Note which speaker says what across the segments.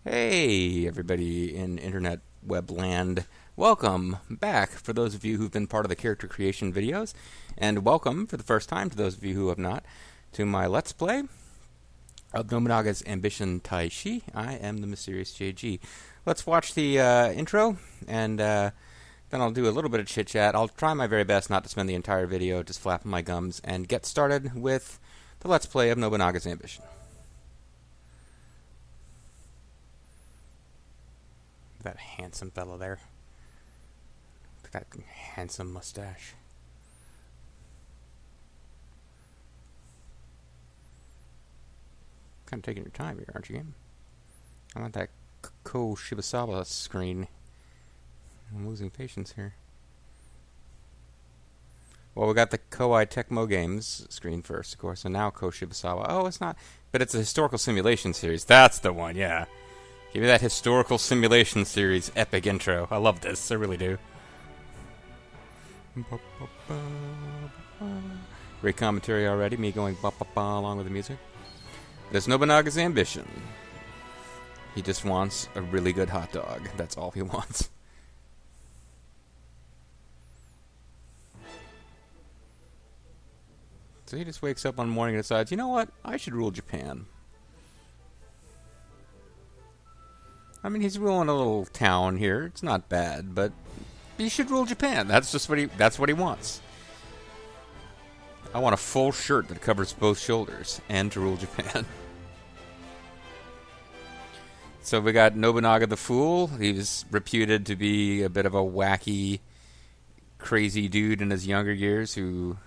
Speaker 1: Hey, everybody in internet web land. Welcome back for those of you who've been part of the character creation videos, and welcome for the first time to those of you who have not to my Let's Play of Nobunaga's Ambition Taishi. I am the Mysterious JG. Let's watch the intro, and then I'll do a little bit of chit-chat. I'll try my very best not to spend the entire video just flapping my gums, and get started with the Let's Play of Nobunaga's Ambition. That handsome fellow there. That handsome mustache. Kind of taking your time here, aren't you, game? I want that Shibasawa screen. I'm losing patience here. Well, we got the Koei Tecmo Games screen first, of course, and now Shibasawa. Oh, it's not, but it's a historical simulation series. That's the one, yeah. Give me that historical simulation series epic intro. I love this, I really do. Great commentary already, me going ba-ba-ba along with the music. But it's Nobunaga's ambition. He just wants a really good hot dog. That's all he wants. So he just wakes up one morning and decides, you know what? I should rule Japan. I mean, he's ruling a little town here. It's not bad, but he should rule Japan. That's just what he wants. I want a full shirt that covers both shoulders and to rule Japan. So we got Nobunaga the Fool. He was reputed to be a bit of a wacky, crazy dude in his younger years who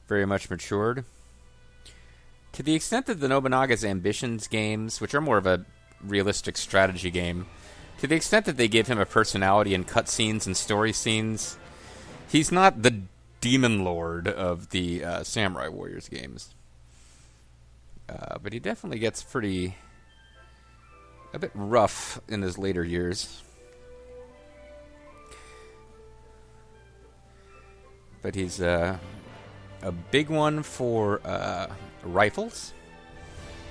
Speaker 1: very much matured. To the extent that the Nobunaga's Ambitions games, which are more of a realistic strategy game, to the extent that they give him a personality in cutscenes and story scenes, he's not the demon lord of the Samurai Warriors games. But he definitely gets a bit rough in his later years. But he's a big one for rifles.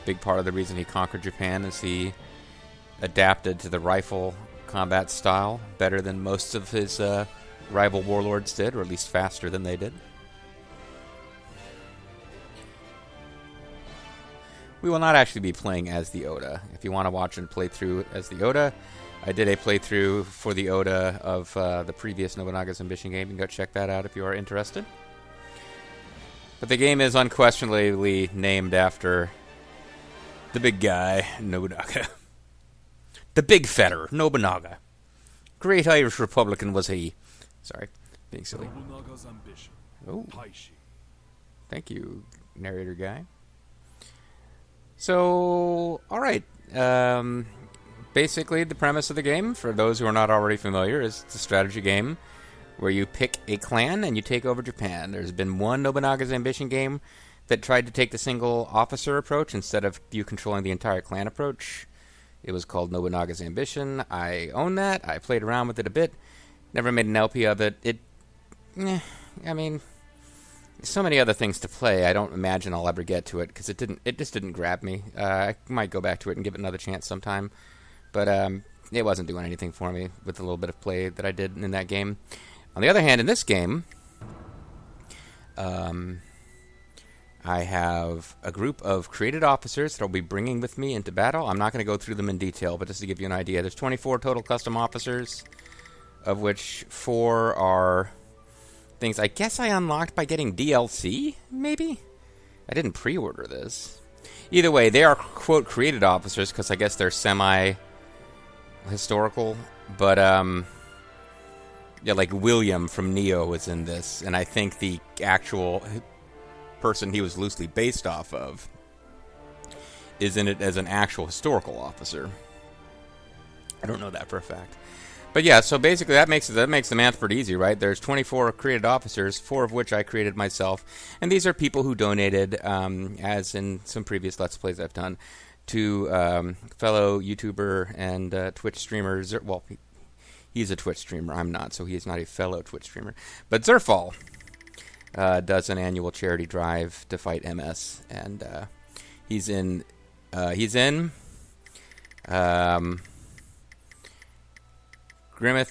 Speaker 1: Big part of the reason he conquered Japan is he adapted to the rifle combat style better than most of his rival warlords did, or at least faster than they did. We will not actually be playing as the Oda. If you want to watch and play through as the Oda, I did a playthrough for the Oda of the previous Nobunaga's Ambition game. You can go check that out if you are interested. But the game is unquestionably named after the big guy, Nobunaga. The big fetter, Nobunaga. Great Irish Republican was he. Sorry, being silly.
Speaker 2: Nobunaga's ambition.
Speaker 1: Oh,
Speaker 2: Taishi.
Speaker 1: thank you, narrator guy. So, alright. Basically, the premise of the game, for those who are not already familiar, is it's a strategy game where you pick a clan and you take over Japan. There's been one Nobunaga's Ambition game that tried to take the single officer approach instead of you controlling the entire clan approach. It was called Nobunaga's Ambition. I own that. I played around with it a bit. Never made an LP of it. I mean, so many other things to play. I don't imagine I'll ever get to it because it just didn't grab me. I might go back to it and give it another chance sometime. But it wasn't doing anything for me with the little bit of play that I did in that game. On the other hand, in this game, I have a group of created officers that I'll be bringing with me into battle. I'm not going to go through them in detail, but just to give you an idea, there's 24 total custom officers, of which 4 are things I guess I unlocked by getting DLC, maybe? I didn't pre-order this. Either way, they are, quote, created officers, because I guess they're semi-historical, but, yeah, like William from Neo is in this, and I think the actual person he was loosely based off of is in it as an actual historical officer. I don't know that for a fact. But yeah, so basically that makes the math pretty easy, right? There's 24 created officers, 4 of which I created myself, and these are people who donated, as in some previous Let's Plays I've done, to fellow YouTuber and Twitch streamers. Well, he's a Twitch streamer. I'm not, so he is not a fellow Twitch streamer. But Zerfall does an annual charity drive to fight MS, and he's in Grimmeth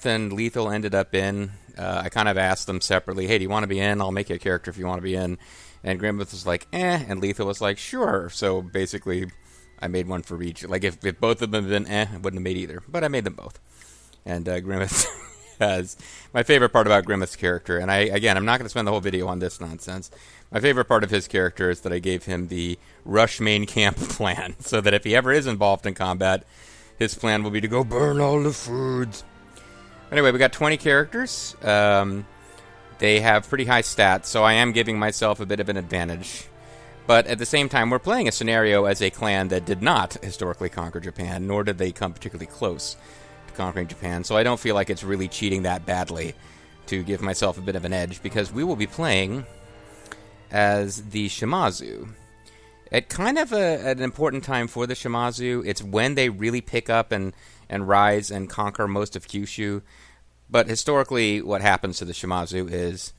Speaker 1: and Lethal ended up in. I kind of asked them separately, hey, do you want to be in? I'll make you a character if you want to be in. And Grimmeth was like, and Lethal was like, sure. So basically, I made one for each. Like, if both of them had been I wouldn't have made either. But I made them both. And Grimmeth has... My favorite part about Grimmeth's character, and I'm not going to spend the whole video on this nonsense. My favorite part of his character is that I gave him the rush main camp plan, so that if he ever is involved in combat, his plan will be to go burn all the foods. Anyway, we got 20 characters. They have pretty high stats, so I am giving myself a bit of an advantage. But at the same time, we're playing a scenario as a clan that did not historically conquer Japan, nor did they come particularly close to conquering Japan, so I don't feel like it's really cheating that badly to give myself a bit of an edge, because we will be playing as the Shimazu. At kind of an important time for the Shimazu, it's when they really pick up and rise and conquer most of Kyushu. But historically, what happens to the Shimazu is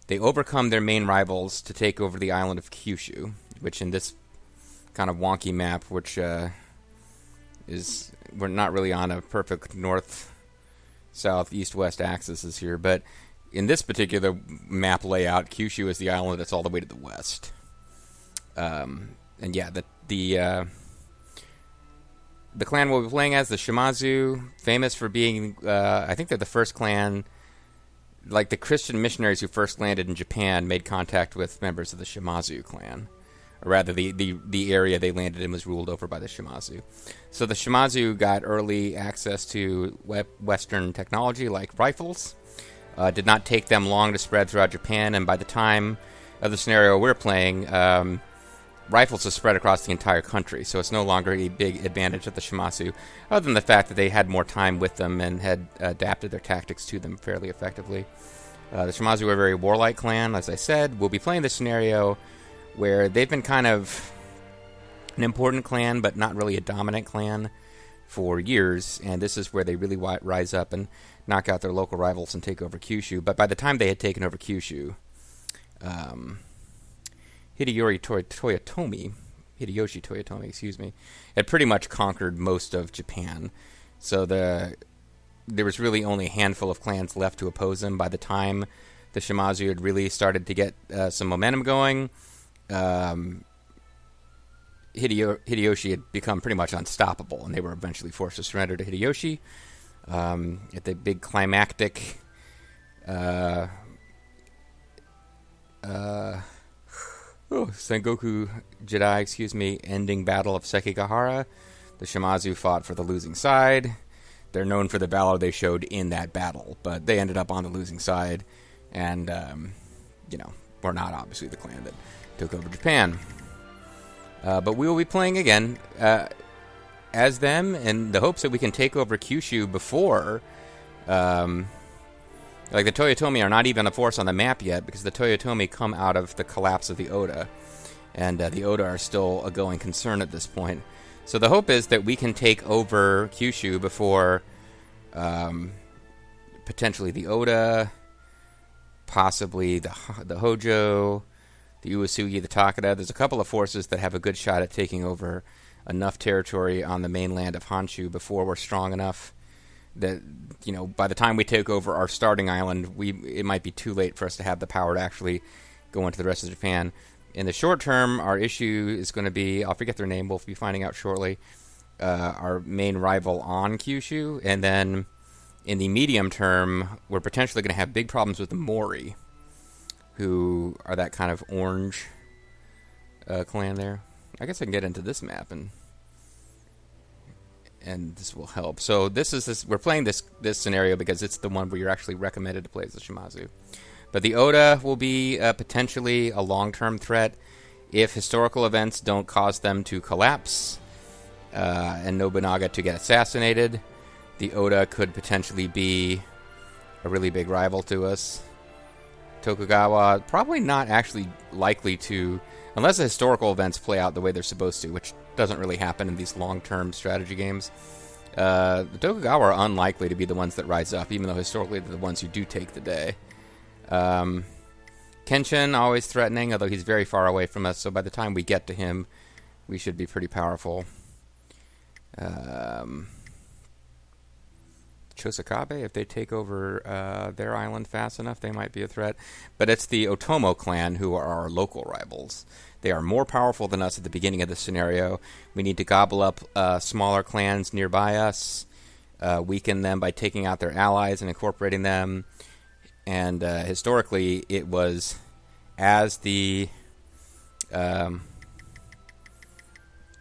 Speaker 1: they overcome their main rivals to take over the island of Kyushu, which in this kind of wonky map, which is... We're not really on a perfect north, south, east, west axis here, but in this particular map layout, Kyushu is the island that's all the way to the west. And yeah, the clan we'll be playing as, the Shimazu, famous for being, I think they're the first clan, like the Christian missionaries who first landed in Japan made contact with members of the Shimazu clan. Or rather, the area they landed in was ruled over by the Shimazu. So the Shimazu got early access to Western technology like rifles. Did not take them long to spread throughout Japan, and by the time of the scenario we're playing, rifles have spread across the entire country, so it's no longer a big advantage of the Shimazu, other than the fact that they had more time with them and had adapted their tactics to them fairly effectively. The Shimazu are a very warlike clan, as I said. We'll be playing this scenario where they've been kind of an important clan, but not really a dominant clan for years, and this is where they really rise up and knock out their local rivals and take over Kyushu. But by the time they had taken over Kyushu, Hideyoshi Toyotomi, had pretty much conquered most of Japan. So there was really only a handful of clans left to oppose him. By the time the Shimazu had really started to get some momentum going, Hideyoshi had become pretty much unstoppable, and they were eventually forced to surrender to Hideyoshi. At the big climactic Sengoku Jidai, ending battle of Sekigahara, the Shimazu fought for the losing side. They're known for the valor they showed in that battle, but they ended up on the losing side, and we're not obviously the clan that took over Japan. But we will be playing again as them in the hopes that we can take over Kyushu before... like, the Toyotomi are not even a force on the map yet, because the Toyotomi come out of the collapse of the Oda. And the Oda are still a going concern at this point. So the hope is that we can take over Kyushu before potentially the Oda, possibly the Hojo, the Uesugi, the Takeda. There's a couple of forces that have a good shot at taking over enough territory on the mainland of Honshu before we're strong enough that, by the time we take over our starting island, it might be too late for us to have the power to actually go into the rest of Japan. In the short term, our issue is going to be, I'll forget their name, we'll be finding out shortly, our main rival on Kyushu. And then in the medium term, we're potentially going to have big problems with the Mori, who are that kind of orange clan there. I guess I can get into this map and this will help. So we're playing this scenario because it's the one where you're actually recommended to play as the Shimazu. But the Oda will be potentially a long-term threat if historical events don't cause them to collapse and Nobunaga to get assassinated. The Oda could potentially be a really big rival to us. Tokugawa, probably not actually likely to, unless the historical events play out the way they're supposed to, which doesn't really happen in these long-term strategy games. The Tokugawa are unlikely to be the ones that rise up, even though historically they're the ones who do take the day. Kenshin, always threatening, although he's very far away from us, so by the time we get to him, we should be pretty powerful. Chosakabe, if they take over their island fast enough, they might be a threat. But it's the Otomo clan who are our local rivals. They are more powerful than us at the beginning of the scenario. We need to gobble up smaller clans nearby us, weaken them by taking out their allies and incorporating them. And historically, it was as the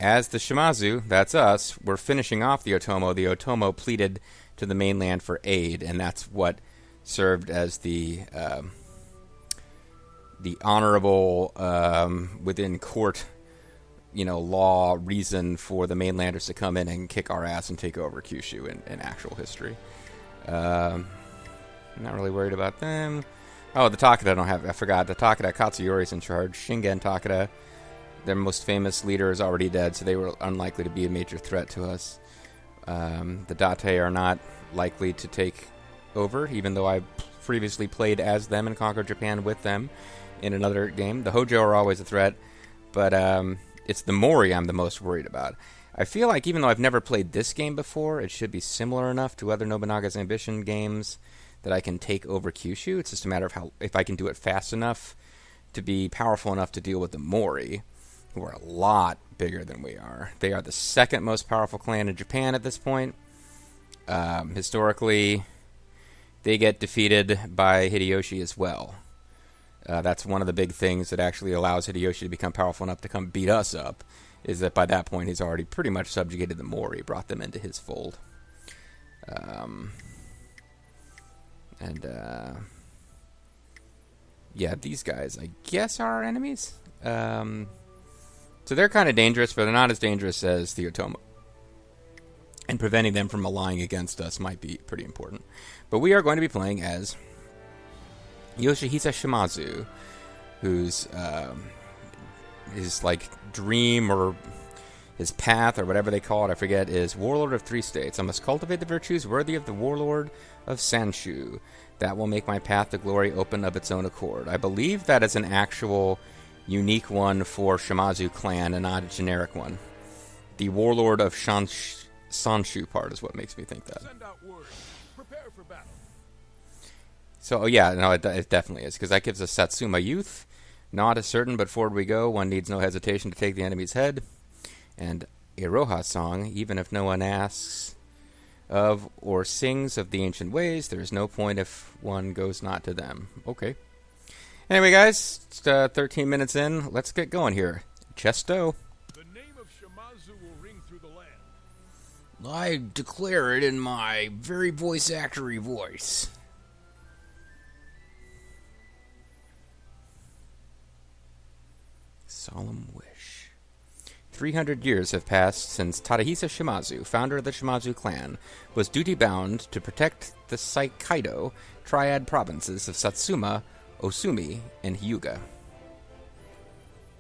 Speaker 1: Shimazu, that's us, were finishing off the Otomo pleaded to the mainland for aid, and that's what served as the honorable, within court, law reason for the mainlanders to come in and kick our ass and take over Kyushu in actual history. I'm not really worried about them. Oh, the Takeda I forgot. The Takeda Katsuyori's in charge. Shingen Takeda, their most famous leader, is already dead, so they were unlikely to be a major threat to us. The Date are not likely to take over, even though I previously played as them and conquered Japan with them in another game. The Hojo are always a threat, but it's the Mori I'm the most worried about. I feel like even though I've never played this game before, it should be similar enough to other Nobunaga's Ambition games that I can take over Kyushu. It's just a matter of if I can do it fast enough to be powerful enough to deal with the Mori, who are a lot bigger than we are. They are the second most powerful clan in Japan at this point. Historically, they get defeated by Hideyoshi as well. That's one of the big things that actually allows Hideyoshi to become powerful enough to come beat us up, is that by that point he's already pretty much subjugated the Mori, brought them into his fold. Yeah, these guys, I guess, are our enemies. So they're kind of dangerous, but they're not as dangerous as the Otomo. And preventing them from allying against us might be pretty important. But we are going to be playing as Yoshihisa Shimazu, whose his dream or his path or whatever they call it, I forget, is Warlord of 3 states. I must cultivate the virtues worthy of the Warlord of Sanshu. That will make my path to glory open of its own accord. I believe that is an actual unique one for Shimazu clan and not a generic one. The Warlord of Sanshu part is what makes me think that.
Speaker 2: Send out word. Prepare for battle.
Speaker 1: So, yeah, no, it definitely is, because that gives us Satsuma Youth. Not as certain, but forward we go. One needs no hesitation to take the enemy's head. And Iroha song, even if no one asks of or sings of the ancient ways, there is no point if one goes not to them. Okay. Anyway, guys, it's 13 minutes in. Let's get going here. Chesto.
Speaker 2: The name of Shimazu will ring through the land.
Speaker 1: I declare it in my very voice actory voice. Solemn wish. 300 years have passed since Tadahisa Shimazu, founder of the Shimazu clan, was duty-bound to protect the Saikaido triad provinces of Satsuma, Osumi, and Hyuga.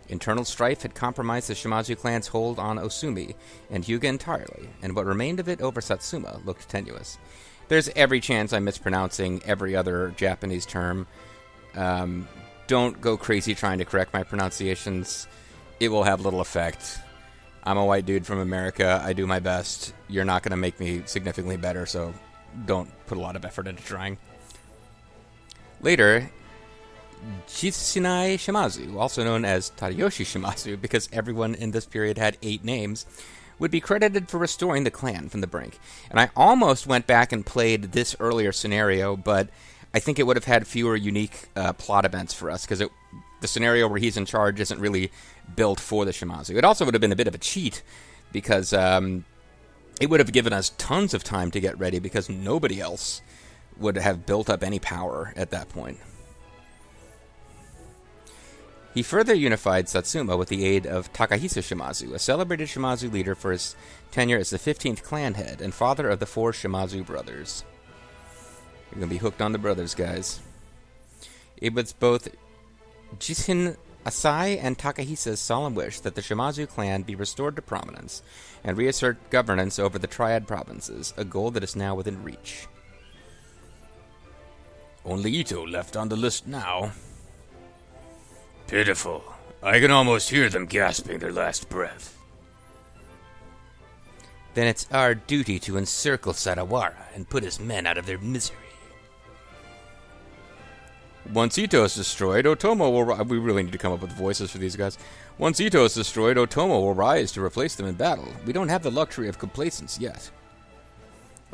Speaker 1: Internal strife had compromised the Shimazu clan's hold on Osumi and Hyuga entirely, and what remained of it over Satsuma looked tenuous. There's every chance I'm mispronouncing every other Japanese term. Don't go crazy trying to correct my pronunciations. It will have little effect. I'm a white dude from America. I do my best. You're not going to make me significantly better, so don't put a lot of effort into trying. Later, Chisinai Shimazu, also known as Tadayoshi Shimazu, because everyone in this period had 8 names, would be credited for restoring the clan from the brink. And I almost went back and played this earlier scenario, but I think it would have had fewer unique plot events for us, because the scenario where he's in charge isn't really built for the Shimazu. It also would have been a bit of a cheat, because it would have given us tons of time to get ready, because nobody else would have built up any power at that point. He further unified Satsuma with the aid of Takahisa Shimazu, a celebrated Shimazu leader for his tenure as the 15th clan head and father of the 4 Shimazu brothers. You're going to be hooked on the brothers, guys. It was both Jishin Asai and Takahisa's solemn wish that the Shimazu clan be restored to prominence and reassert governance over the Triad provinces, a goal that is now within reach. Only Ito left on the list now. Pitiful. I can almost hear them gasping their last breath. then it's our duty to encircle Sarawara and put his men out of their misery. Once Ito is destroyed, Otomo will... We really need to come up with voices for these guys. Once Ito is destroyed, Otomo will rise to replace them in battle. We don't have the luxury of complacence yet.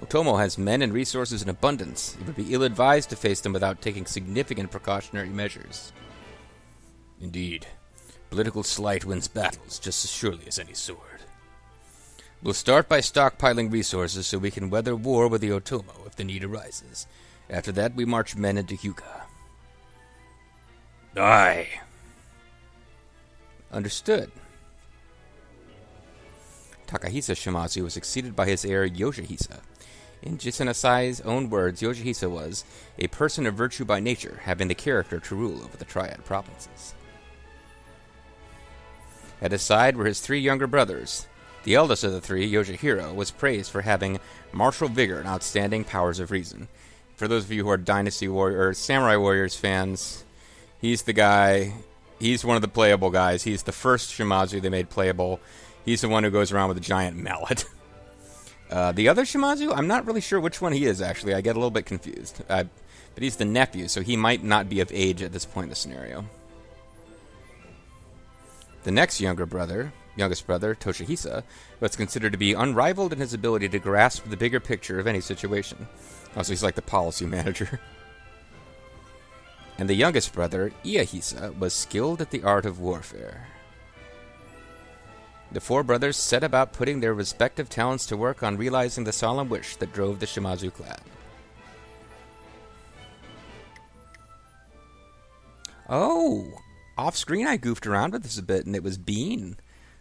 Speaker 1: Otomo has men and resources in abundance. It would be ill-advised to face them without taking significant precautionary measures. Indeed. Political sleight wins battles just as surely as any sword. We'll start by stockpiling resources so we can weather war with the Otomo if the need arises. After that, we march men into Hyuga. Aye. Understood. Takahisa Shimazu was succeeded by his heir Yoshihisa. In Jisenasai's own words, Yoshihisa was a person of virtue by nature, having the character to rule over the Triad provinces. At his side were his three younger brothers. The eldest of the three, Yoshihiro, was praised for having martial vigor and outstanding powers of reason. For those of you who are Dynasty Warrior or Samurai Warriors fans, he's the guy, he's one of the playable guys. He's the first Shimazu they made playable. He's the one who goes around with a giant mallet. The other Shimazu, I'm not really sure which one he is, actually. I get a little bit confused. But he's the nephew, so he might not be of age at this point in the scenario. The next youngest brother, Toshihisa, was considered to be unrivaled in his ability to grasp the bigger picture of any situation. Also, he's like the policy manager. And the youngest brother, Iyahisa, was skilled at the art of warfare. The four brothers set about putting their respective talents to work on realizing the solemn wish that drove the Shimazu clan. Oh! Off-screen I goofed around with this a bit, and it was Bean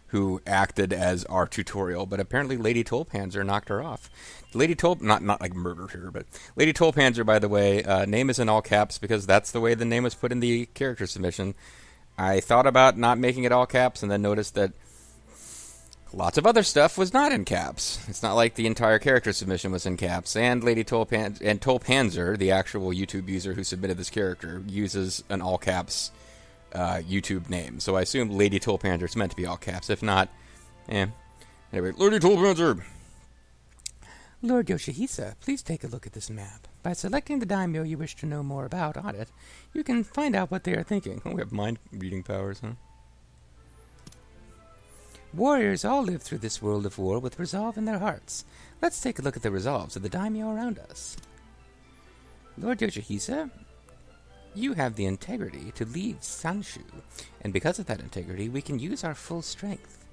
Speaker 1: who acted as our tutorial, but apparently Lady Tolpanzer knocked her off. Lady not like murdered her, but Lady Tolpanzer, by the way, name is in all caps because that's the way the name was put in the character submission. I thought about not making it all caps and then noticed that lots of other stuff was not in caps. It's not like the entire character submission was in caps. And Lady Tolpanzer, the actual YouTube user who submitted this character, uses an all caps YouTube name. So I assume Lady Tolpanzer is meant to be all caps. If not, Anyway, Lady Tolpanzer!
Speaker 3: Lord Yoshihisa, please take a look at this map. By selecting the daimyo you wish to know more about on it, you can find out what they are thinking.
Speaker 1: Oh, we have mind-reading powers, huh?
Speaker 3: Warriors all live through this world of war with resolve in their hearts. Let's take a look at the resolves of the daimyo around us. Lord Yoshihisa, you have the integrity to lead Sanshu, and because of that integrity, we can use our full strength.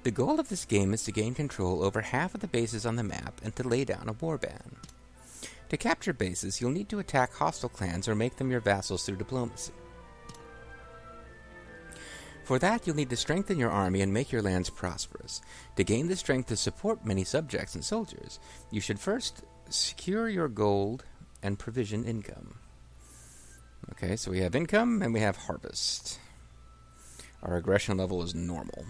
Speaker 3: The goal of this game is to gain control over half of the bases on the map and to lay down a warband. To capture bases, you'll need to attack hostile clans or make them your vassals through diplomacy. For that, you'll need to strengthen your army and make your lands prosperous. To gain the strength to support many subjects and soldiers, you should first secure your gold and provision income. Okay, so we have income and we have harvest. Our aggression level is normal.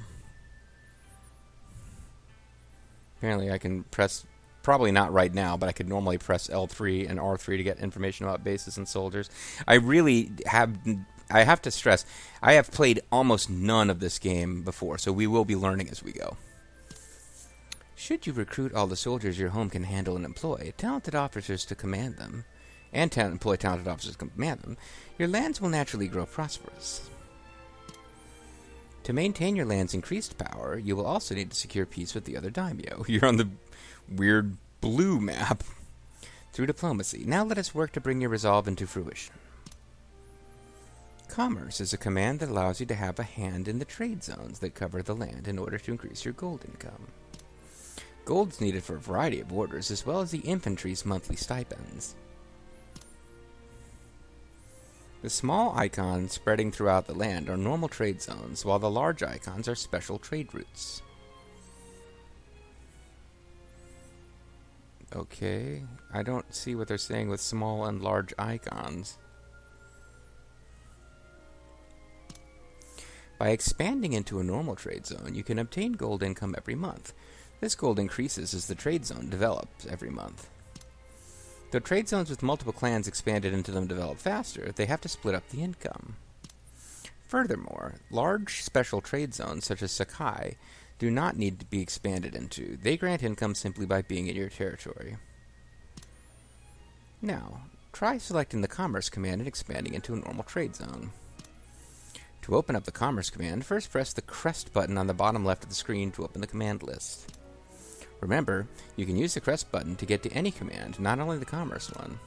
Speaker 3: Apparently I can press, probably not right now, but I could normally press L3 and R3 to get information about bases and soldiers. I have to stress, I have played almost none of this game before, so we will be learning as we go. Should you recruit all the soldiers your home can handle and employ, talented officers to command them, and employ talented officers to command them, your lands will naturally grow prosperous. To maintain your land's increased power, you will also need to secure peace with the other daimyo. You're on the weird blue map. Through diplomacy. Now let us work to bring your resolve into fruition. Commerce is a command that allows you to have a hand in the trade zones that cover the land in order to increase your gold income. Gold is needed for a variety of orders, as well as the infantry's monthly stipends. The small icons spreading throughout the land are normal trade zones, while the large icons are special trade routes. Okay, I don't see what they're saying with small and large icons. By expanding into a normal trade zone, you can obtain gold income every month. This gold increases as the trade zone develops every month. Though trade zones with multiple clans expanded into them develop faster, they have to split up the income. Furthermore, large special trade zones such as Sakai do not need to be expanded into. They grant income simply by being in your territory. Now, try selecting the Commerce command and expanding into a normal trade zone. To open up the Commerce command, first press the crest button on the bottom left of the screen to open the command list. Remember, you can use the crest button to get to any command, not only the Commerce one.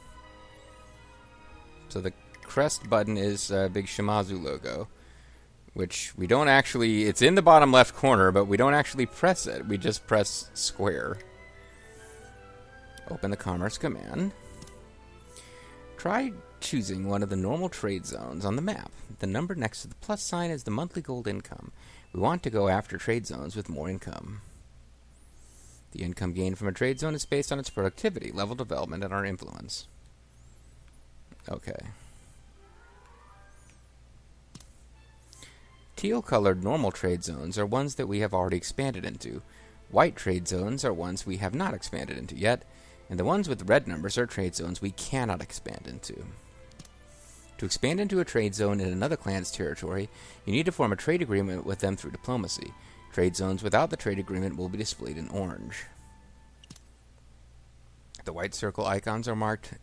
Speaker 3: So the crest button is a big Shimazu logo, which we don't actually... It's in the bottom left corner, but we don't actually press it. We just press square. Open the Commerce command. Try choosing one of the normal trade zones on the map. The number next to the plus sign is the monthly gold income. We want to go after trade zones with more income. The income gained from a trade zone is based on its productivity, level development, and our influence. Okay. Teal-colored normal trade zones are ones that we have already expanded into. White trade zones are ones we have not expanded into yet, and the ones with red numbers are trade zones we cannot expand into. To expand into a trade zone in another clan's territory, you need to form a trade agreement with them through diplomacy. Trade zones without the trade agreement will be displayed in orange. The white circle icons are marked.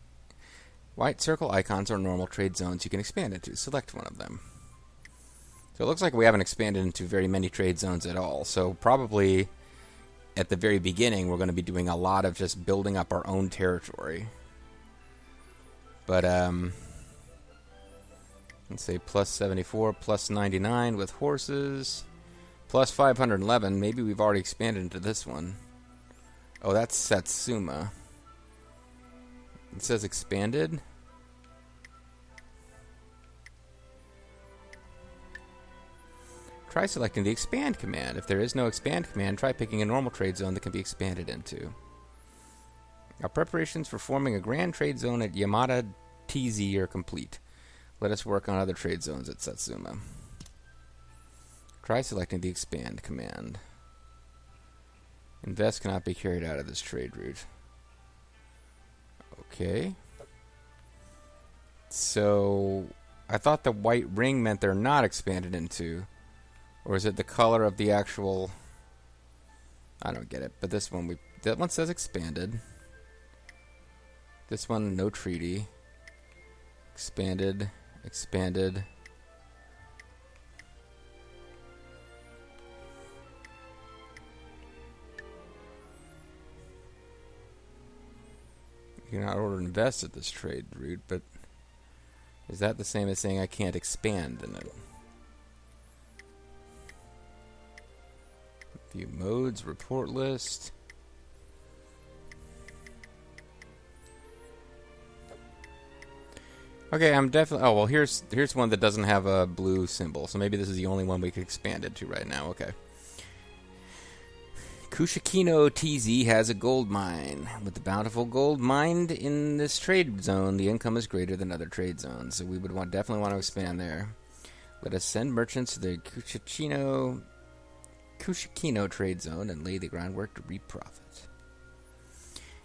Speaker 3: White circle icons are normal trade zones you can expand into. Select one of them. So it looks like we haven't expanded into very many trade zones at all. So probably at the very beginning we're going to be doing a lot of just building up our own territory. But let's say plus 74, plus 99 with horses, plus 511. Maybe we've already expanded into this one. Oh, that's Satsuma. It says expanded. Try selecting the expand command. If there is no expand command, try picking a normal trade zone that can be expanded into. Our preparations for forming a grand trade zone at Yamada TZ are complete. Let us work on other trade zones at Satsuma. Try selecting the expand command. Invest cannot be carried out of this trade route. Okay. So, I thought the white ring meant they're not expanded into. Or is it the color of the actual... I don't get it. But this one, that one says expanded. This one, no treaty. Expanded. Expanded. You cannot order invest at this trade route, but is that the same as saying I can't expand in it? View modes, report list. Okay, I'm definitely... Oh, well, here's one that doesn't have a blue symbol, so maybe this is the only one we could expand it to right now. Okay. Kushikino TZ has a gold mine. With the bountiful gold mined in this trade zone, the income is greater than other trade zones, so we would definitely want to expand there. Let us send merchants to the Kushikino trade zone and lay the groundwork to reap profit.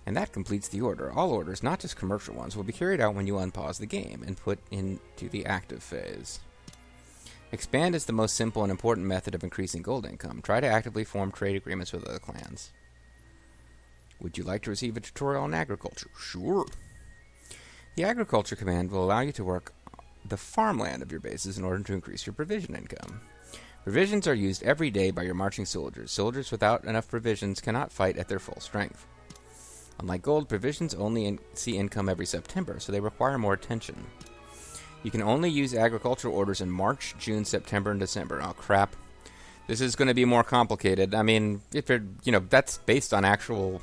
Speaker 3: And that completes the order. All orders, not just commercial ones, will be carried out when you unpause the game and put into the active phase. Expand is the most simple and important method of increasing gold income. Try to actively form trade agreements with other clans. Would you like to receive a tutorial on agriculture? Sure. The agriculture command will allow you to work the farmland of your bases in order to increase your provision income. Provisions are used every day by your marching soldiers. Soldiers without enough provisions cannot fight at their full strength. Unlike gold, provisions only see income every September, so they require more attention. You can only use agricultural orders in March, June, September, and December. Oh, crap. This is going to be more complicated. I mean, if you're, that's based on actual...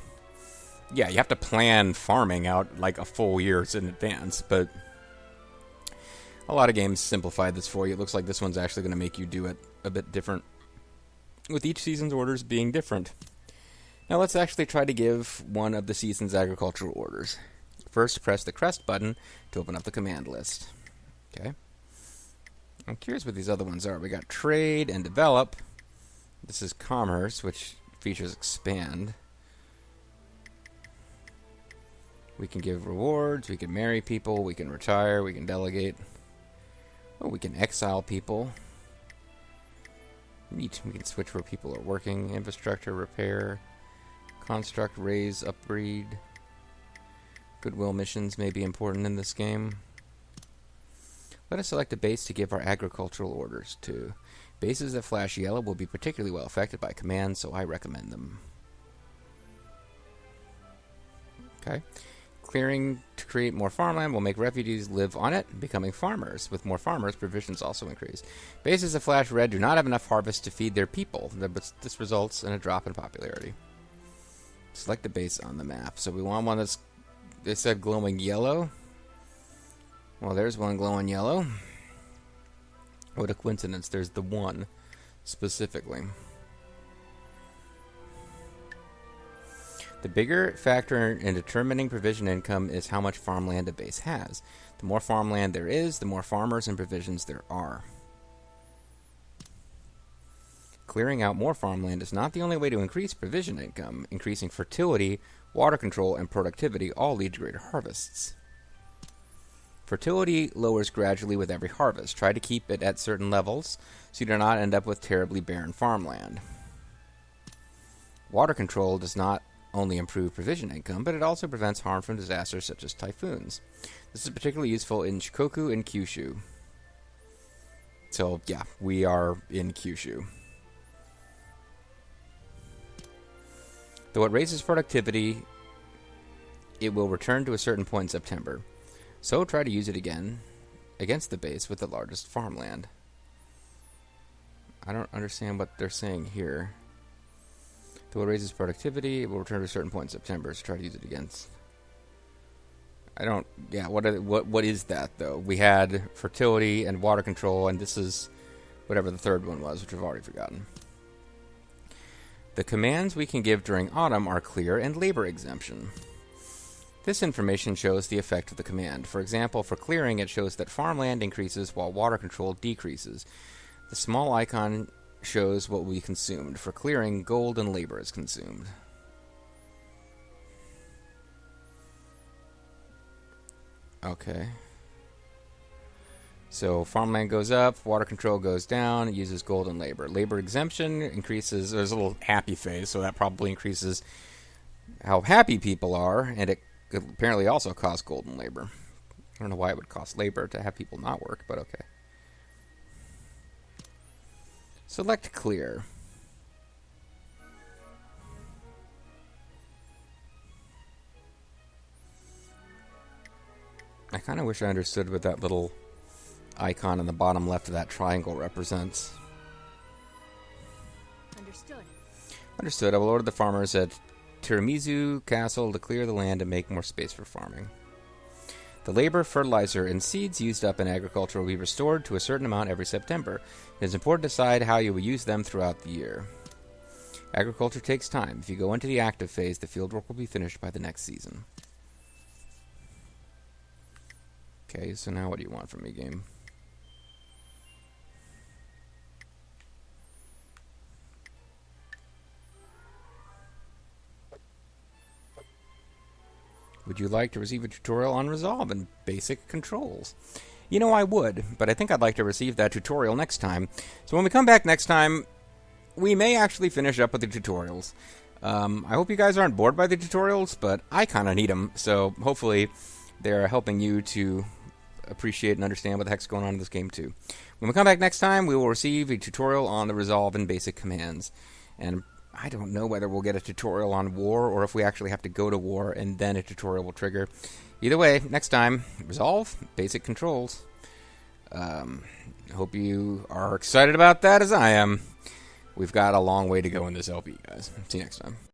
Speaker 3: Yeah, you have to plan farming out like a full year in advance, but a lot of games simplify this for you. It looks like this one's actually going to make you do it a bit different, with each season's orders being different. Now let's actually try to give one of the season's agricultural orders. First, press the crest button to open up the command list. Okay. I'm curious what these other ones are. We got trade and develop. This is commerce, which features expand. We can give rewards, we can marry people, we can retire, we can delegate. Oh, we can exile people. Neat. We can switch where people are working. Infrastructure, repair, construct, raise, upbreed. Goodwill missions may be important in this game. Let us select a base to give our agricultural orders to. Bases that flash yellow will be particularly well affected by commands, so I recommend them. Okay. Clearing to create more farmland will make refugees live on it, becoming farmers. With more farmers, provisions also increase. Bases that flash red do not have enough harvest to feed their people. This results in a drop in popularity. Select a base on the map. So we want one that's, they said glowing yellow. Well, there's one glowing yellow. What a coincidence. There's the one specifically. The bigger factor in determining provision income is how much farmland a base has. The more farmland there is, the more farmers and provisions there are. Clearing out more farmland is not the only way to increase provision income. Increasing fertility, water control, and productivity all lead to greater harvests. Fertility lowers gradually with every harvest. Try to keep it at certain levels so you do not end up with terribly barren farmland. Water control does not only improve provision income, but it also prevents harm from disasters such as typhoons. This is particularly useful in Shikoku and Kyushu. So, yeah, we are in Kyushu. Though it raises productivity, it will return to a certain point in September. So try to use it again against the base with the largest farmland. I don't understand what they're saying here. Though it raises productivity, it will return to a certain point in September, so try to use it against. I don't... Yeah, what is that, though? We had fertility and water control, and this is whatever the third one was, which I've already forgotten. The commands we can give during autumn are clear and labor exemption. This information shows the effect of the command. For example, for clearing, it shows that farmland increases while water control decreases. The small icon shows what will be consumed. For clearing, gold and labor is consumed. Okay. So farmland goes up, water control goes down, it uses gold and labor. Labor exemption increases, there's a little happy phase, so that probably increases how happy people are, and it could apparently also costs gold and labor. I don't know why it would cost labor to have people not work, but okay. Select clear. I kind of wish I understood what that little icon in the bottom left of that triangle represents.
Speaker 4: Understood.
Speaker 3: Understood. I will order the farmers at Tiramisu Castle to clear the land and make more space for farming. The labor, fertilizer, and seeds used up in agriculture will be restored to a certain amount every September. It is important to decide how you will use them throughout the year. Agriculture takes time. If you go into the active phase, the fieldwork will be finished by the next season. Okay, so now what do you want from me, game? Would you like to receive a tutorial on Resolve and basic controls? You know, I would, but I think I'd like to receive that tutorial next time. So when we come back next time, we may actually finish up with the tutorials. I hope you guys aren't bored by the tutorials, but I kind of need them, so hopefully they're helping you to appreciate and understand what the heck's going on in this game too. When we come back next time, we will receive a tutorial on the Resolve and basic commands. And I don't know whether we'll get a tutorial on war or if we actually have to go to war and then a tutorial will trigger. Either way, next time, Resolve, basic controls. Hope you are excited about that as I am. We've got a long way to go in this LP, guys. See you next time.